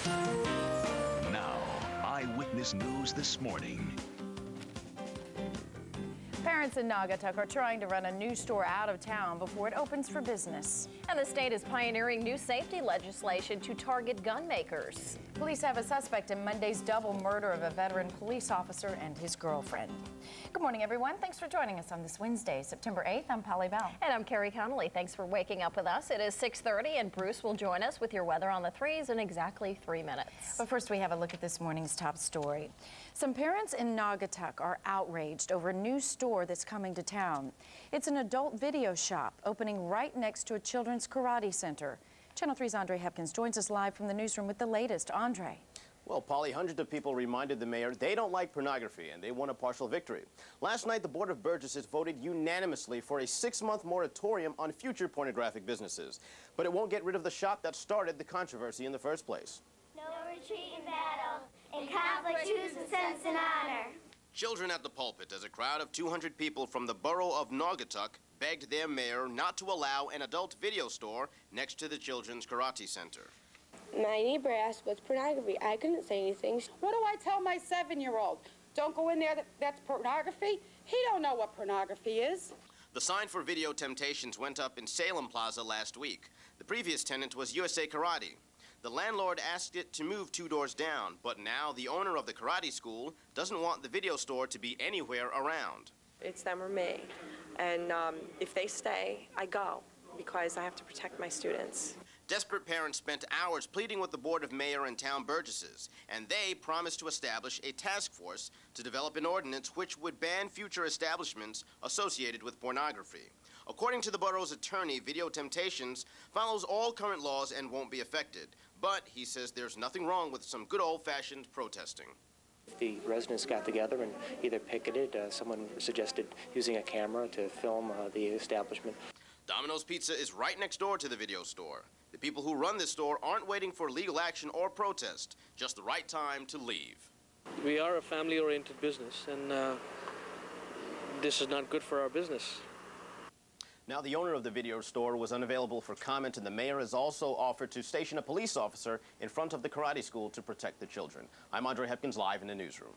Now, Eyewitness News this morning. Parents in Naugatuck are trying to run a new store out of town before it opens for business. And the state is pioneering new safety legislation to target gun makers. Police have a suspect in Monday's double murder of a veteran police officer and his girlfriend. Good morning, everyone. Thanks for joining us on this Wednesday, September 8th. I'm Polly Bell. And I'm Kerry Connolly. Thanks for waking up with us. It is 6:30, and Bruce will join us with your weather on the threes in exactly 3 minutes. But first, we have a look at this morning's top story. Some parents in Naugatuck are outraged over a new store that's coming to town. It's an adult video shop opening right next to a children's karate center. Channel 3's Andre Hepkins joins us live from the newsroom with the latest. Andre. Well, Polly, hundreds of people reminded the mayor they don't like pornography and they want a partial victory. Last night, the Board of Burgesses voted unanimously for a 6-month moratorium on future pornographic businesses. But it won't get rid of the shop that started the controversy in the first place. No retreat in battle. In conflict, choose with sense and honor. Children at the pulpit as a crowd of 200 people from the borough of Naugatuck begged their mayor not to allow an adult video store next to the children's karate center. My neighbor asked what's pornography. I couldn't say anything. What do I tell my 7-year-old? Don't go in there, that's pornography? He don't know what pornography is. The sign for video temptations went up in Salem Plaza last week. The previous tenant was USA Karate. The landlord asked it to move 2 doors down, but now the owner of the karate school doesn't want the video store to be anywhere around. It's them or me, and if they stay, I go, because I have to protect my students. Desperate parents spent hours pleading with the Board of Mayor and Town Burgesses, and they promised to establish a task force to develop an ordinance which would ban future establishments associated with pornography. According to the borough's attorney, video temptations follows all current laws and won't be affected. But he says there's nothing wrong with some good old-fashioned protesting. The residents got together and either picketed, someone suggested using a camera to film the establishment. Domino's Pizza is right next door to the video store. The people who run this store aren't waiting for legal action or protest, just the right time to leave. We are a family-oriented business, and this is not good for our business. Now, the owner of the video store was unavailable for comment, and the mayor has also offered to station a police officer in front of the karate school to protect the children. I'm Andre Hepkins, live in the newsroom.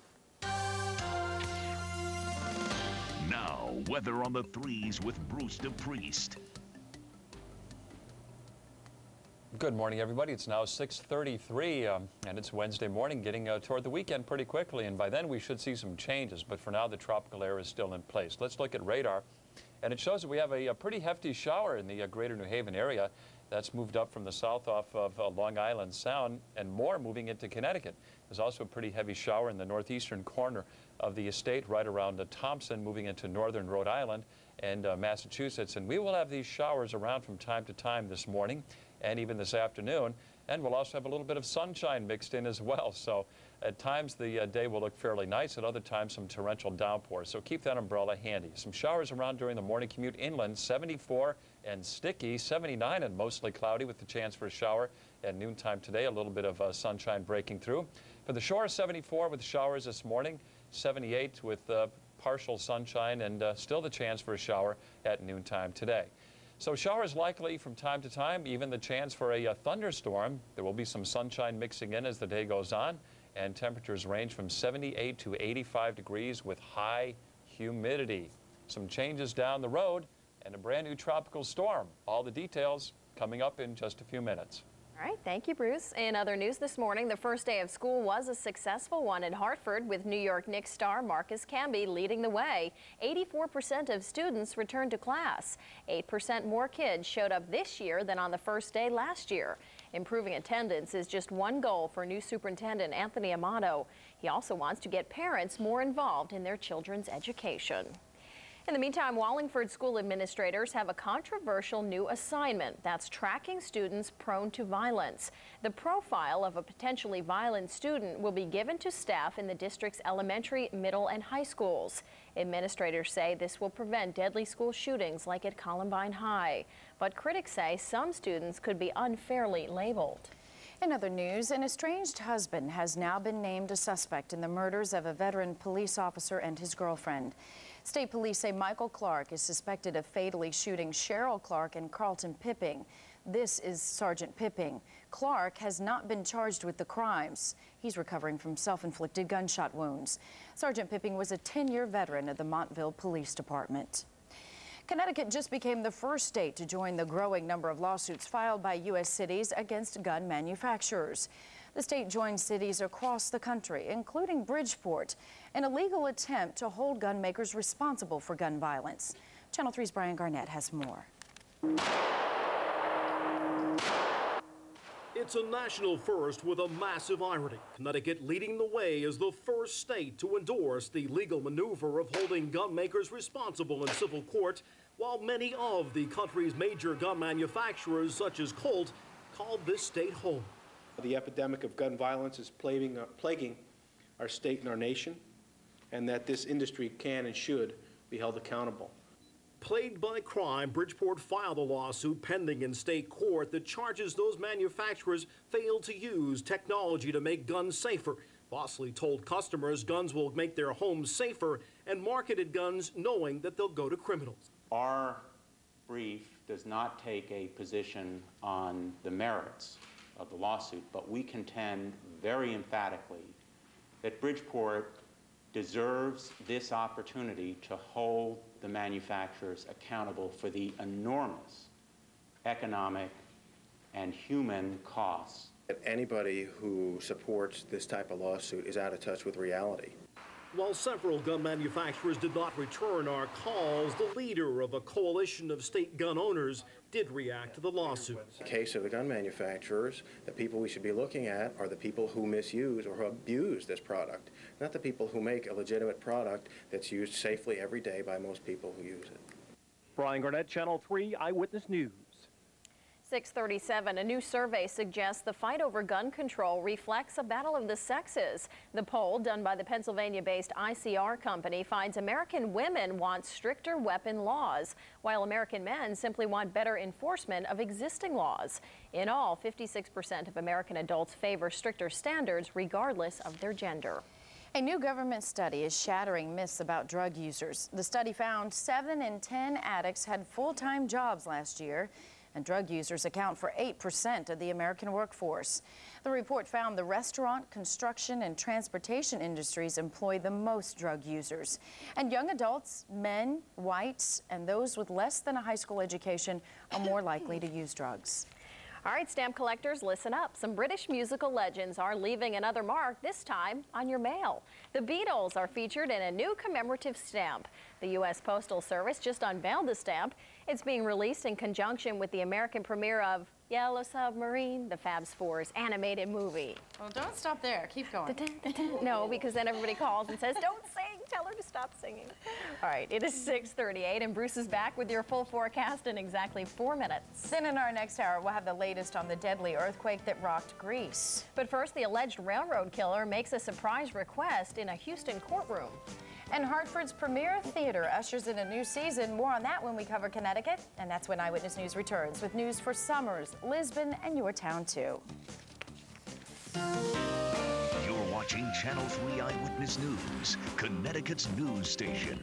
Now, weather on the threes with Bruce DePrest. Good morning, everybody. It's now 6:33, and it's Wednesday morning, getting toward the weekend pretty quickly, and by then we should see some changes, but for now the tropical air is still in place. Let's look at radar, and it shows that we have a pretty hefty shower in the greater New Haven area. That's moved up from the south off of Long Island Sound, and more moving into Connecticut. There's also a pretty heavy shower in the northeastern corner of the estate, right around Thompson, moving into northern Rhode Island and Massachusetts, and we will have these showers around from time to time this morning and even this afternoon, and we'll also have a little bit of sunshine mixed in as well. So at times the day will look fairly nice, at other times some torrential downpours, so keep that umbrella handy. Some showers around during the morning commute inland, 74 and sticky, 79 and mostly cloudy with the chance for a shower at noontime today, a little bit of sunshine breaking through. For the shore, 74 with showers this morning, 78 with partial sunshine, and still the chance for a shower at noontime today. So showers likely from time to time, even the chance for a thunderstorm. There will be some sunshine mixing in as the day goes on, and temperatures range from 78 to 85 degrees with high humidity. Some changes down the road and a brand new tropical storm. All the details coming up in just a few minutes. All right, thank you, Bruce. In other news this morning, the first day of school was a successful one in Hartford, with New York Knicks star Marcus Camby leading the way. 84% of students returned to class. 8% more kids showed up this year than on the first day last year. Improving attendance is just one goal for new superintendent Anthony Amato. He also wants to get parents more involved in their children's education. In the meantime, Wallingford school administrators have a controversial new assignment that's tracking students prone to violence. The profile of a potentially violent student will be given to staff in the district's elementary, middle, and high schools. Administrators say this will prevent deadly school shootings like at Columbine High. But critics say some students could be unfairly labeled. In other news, an estranged husband has now been named a suspect in the murders of a veteran police officer and his girlfriend. State police say Michael Clark is suspected of fatally shooting Cheryl Clark and Carlton Pipping. This is Sergeant Pipping. Clark has not been charged with the crimes. He's recovering from self-inflicted gunshot wounds. Sergeant Pipping was a 10-year veteran of the Montville Police Department. Connecticut just became the first state to join the growing number of lawsuits filed by U.S. cities against gun manufacturers. The state joined cities across the country, including Bridgeport, in a legal attempt to hold gun makers responsible for gun violence. Channel 3's Brian Garnett has more. It's a national first with a massive irony. Connecticut leading the way as the first state to endorse the legal maneuver of holding gun makers responsible in civil court, while many of the country's major gun manufacturers, such as Colt, called this state home. The epidemic of gun violence is plaguing our state and our nation, and that this industry can and should be held accountable. Plagued by crime, Bridgeport filed a lawsuit pending in state court that charges those manufacturers failed to use technology to make guns safer. Bosley told customers guns will make their homes safer and marketed guns knowing that they'll go to criminals. Our brief does not take a position on the merits of the lawsuit, but we contend very emphatically that Bridgeport deserves this opportunity to hold the manufacturers accountable for the enormous economic and human costs. Anybody who supports this type of lawsuit is out of touch with reality. While several gun manufacturers did not return our calls, the leader of a coalition of state gun owners did react to the lawsuit. In the case of the gun manufacturers, the people we should be looking at are the people who misuse or who abuse this product, not the people who make a legitimate product that's used safely every day by most people who use it. Brian Garnett, Channel 3 Eyewitness News. 6:37, a new survey suggests the fight over gun control reflects a battle of the sexes. The poll, done by the Pennsylvania-based ICR company, finds American women want stricter weapon laws, while American men simply want better enforcement of existing laws. In all, 56% of American adults favor stricter standards regardless of their gender. A new government study is shattering myths about drug users. The study found 7 in 10 addicts had full-time jobs last year, and drug users account for 8% of the American workforce. The report found the restaurant, construction, and transportation industries employ the most drug users. And young adults, men, whites, and those with less than a high school education are more likely to use drugs. All right, stamp collectors, listen up. Some British musical legends are leaving another mark, this time on your mail. The Beatles are featured in a new commemorative stamp. The U.S. Postal Service just unveiled the stamp. It's being released in conjunction with the American premiere of Yellow Submarine, the Fabs 4's animated movie. Well, don't stop there. Keep going. No, because then everybody calls and says, don't sing. Tell her to stop singing. All right, it is 6:38, and Bruce is back with your full forecast in exactly 4 minutes. Then in our next hour, we'll have the latest on the deadly earthquake that rocked Greece. But first, the alleged railroad killer makes a surprise request in a Houston courtroom. And Hartford's premier theater ushers in a new season. More on that when we cover Connecticut. And that's when Eyewitness News returns with news for Somers, Lisbon, and your town, too. You're watching Channel 3 Eyewitness News, Connecticut's news station.